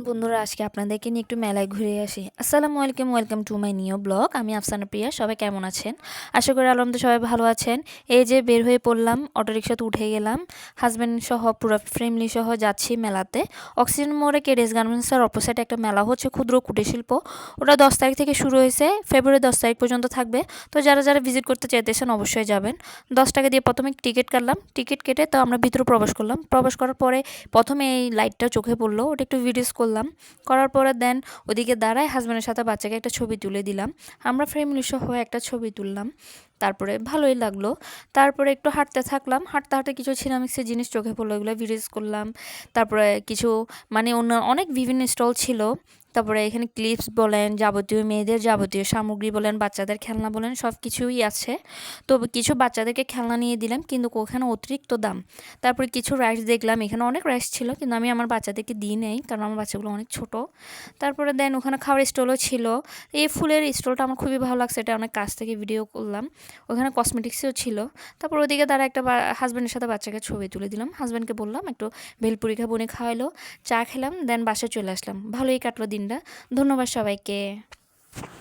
বন্ধুরা আজকে আপনাদেরকে নিয়ে একটু মেলায় ঘুরে আসি। আসসালামু আলাইকুম, welcome to my new blog. আমি আফসানা প্রিয়া। সবাই কেমন আছেন? আশা করি আলহামদুলিল্লাহ সবাই ভালো আছেন। এই যে বের হয়ে পড়লাম, অটোরিকশাতে উঠে গেলাম, হাজব্যান্ড সহ পুরো ফ্যামিলি সহ যাচ্ছি মেলাতে। অক্সিজেন মোড়ে কেডিএস গার্মেন্টসের অপোজিটে একটা মেলা হচ্ছে, ক্ষুদ্র কুটির শিল্প। ওটা 10 তারিখ থেকে শুরু হয়েছে, ফেব্রুয়ারি 10 তারিখ পর্যন্ত থাকবে। তো যারা যারা ভিজিট করতে চাইতেছেন অবশ্যই যাবেন। 10 টাকা দিয়ে প্রথমে টিকিট কাটলাম, টিকিট কেটে তো আমরা ভিতরে প্রবেশ করলাম। প্রবেশ করার পরে প্রথমে এই লাইটটা চোখে পড়লো, ওটা একটু ভিডিওস করলাম। করার পরে দেন ওদিকে দাঁড়ায় হাজব্যান্ডের সাথে বাচ্চাকে একটা ছবি তুলে দিলাম। আমরা ফ্যামিলি সহ একটা ছবি তুললাম। তারপরে ভালোই লাগলো। তারপরে একটু হাঁটতে থাকলাম, হাঁটতে হাঁটতে কিছু সিনামিক্সের জিনিস চোখে পড়লো, এগুলো ভিডিওস করলাম। তারপরে কিছু অন্য অনেক বিভিন্ন স্টল ছিল। তারপরে এখানে ক্লিপস বলেন, যাবতীয় মেয়েদের যাবতীয় সামগ্রী বলেন, বাচ্চাদের খেলনা বলেন, সব কিছুই আছে। তো কিছু বাচ্চাদেরকে খেলনা নিয়ে দিলাম, কিন্তু ওখানে অতিরিক্ত দাম। তারপরে কিছু রাইস দেখলাম, এখানে অনেক রাইস ছিল, কিন্তু আমি আমার বাচ্চাদেরকে দিই নেই, কারণ আমার বাচ্চাগুলো অনেক ছোট। তারপরে দেন ওখানে খাওয়ার স্টলও ছিল। এই ফুলের স্টলটা আমার খুবই ভালো লাগছে, এটা অনেক কাছ থেকে ভিডিও করলাম। ওখানে কসমেটিক্সও ছিল। তারপর ওদিকে তারা একটা হাজব্যান্ডের সাথে বাচ্চাকে ছবি তুলে দিলাম। হাজব্যান্ডকে বললাম একটু ভেলপুরি খাবো, উনি খাওয়াইলো। চা খেলাম, দেন বাসায় চলে আসলাম। ভালোই কাটলো দিনটা। ধন্যবাদ সবাইকে।